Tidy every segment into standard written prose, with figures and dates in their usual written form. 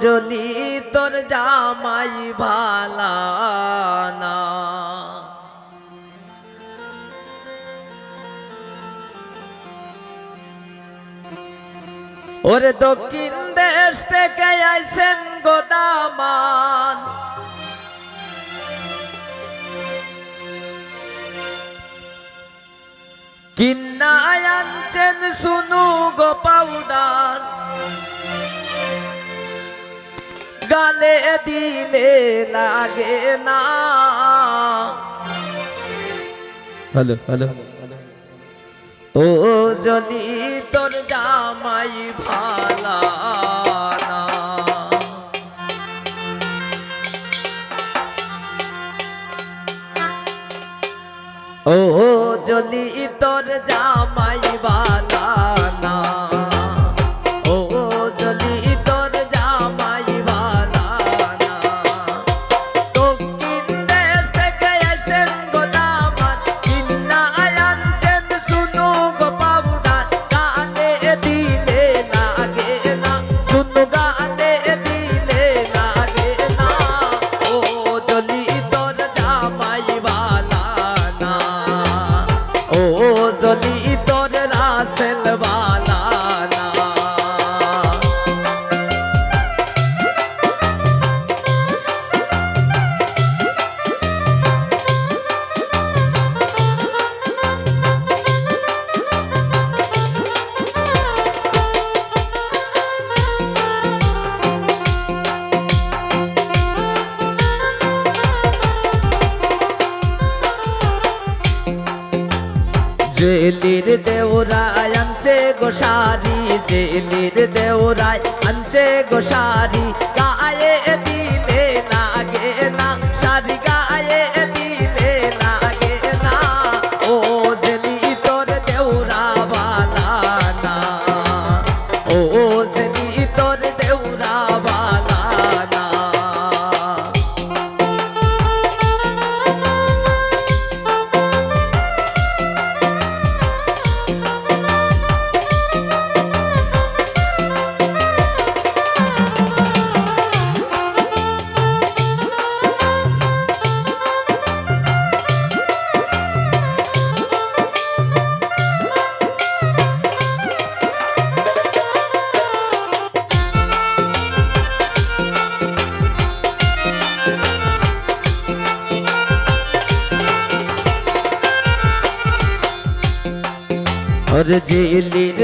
জলি তোর জামাই ভালা না। ওরে দক্ষিণ দেশ থেকে আইছেন গোদামান, কিন্না আনছেন শুনু গো পাউডার, গালে দিলে লাগে না। হ্যালো হ্যালো, ও জলি তোর জামাই ভালা না। ও জলি তোর জামাই ভালা না। ও জলি তোর জামাই ভালা না। দক্ষিণ দেশ থেকে আইছেন গোদামান, কিন্না আনছেন শুনু গো পাউডার, গালে দিলে লাগে না, শুনু গালে দিলে লাগে না। ও জলি তোর জামাই ভালা না। ও জলি তোর রাসেল ভালা না। জেলির দেওরায় আনছে গোসারি, জেলির দেওরায় আনছে গোসারি, গায়ে দিলে লাগে না, সারি গায়ে দিলে লাগে না। ও জেলি তোর দেওরা ভালা না। ও জেলি তোর দেওরা ভালা না। ওর জেলির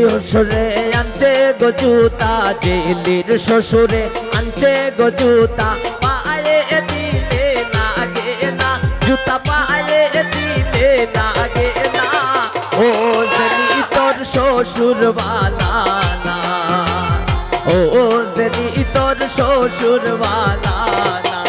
শ্বশুরে আনছে গো জুতা, জেলির শ্বশুরে আনছে গো জুতা, পায়ে দিলে লাগে না, জুতা পায়ে দিলে লাগে না। ও জেলি তোর শ্বশুর ভালা না। ও জেলি তোর শ্বশুর ভালা না।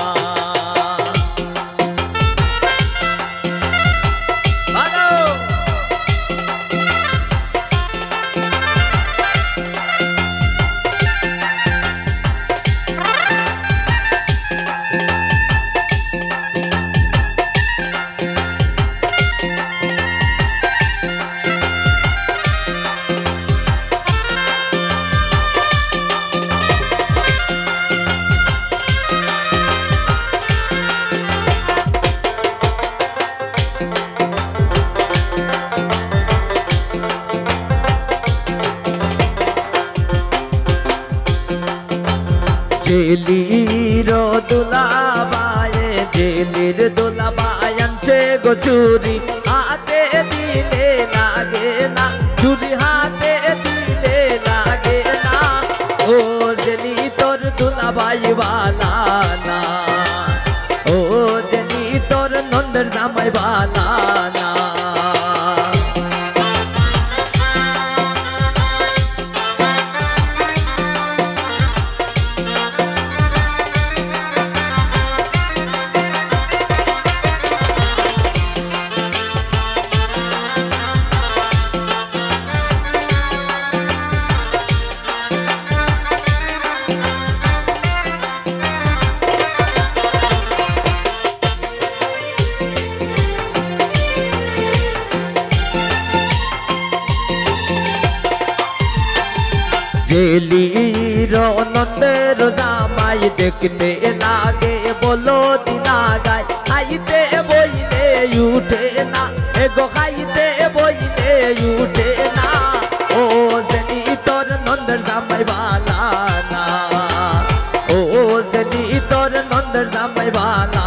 জেলির দুলাবায়ে, জেলির দুলাবায় আনছে গো চুরি, হাতে দিলে লাগে না, চুরি হাতে দিলে লাগে না। ও জেলি তোর দুলাবাই ভালা না। ও জেলি তোর নন্দের জামাই ভালা না। জেলির নন্দের জামাই দেখতে লাগে বলো দিনা গায় খাইতে বইলে উঠে না এগো খাইতে বইলে উঠে না ও জেলি তোর নন্দের জামাই বালা না ও জেলি তোর নন্দের জামাই বালা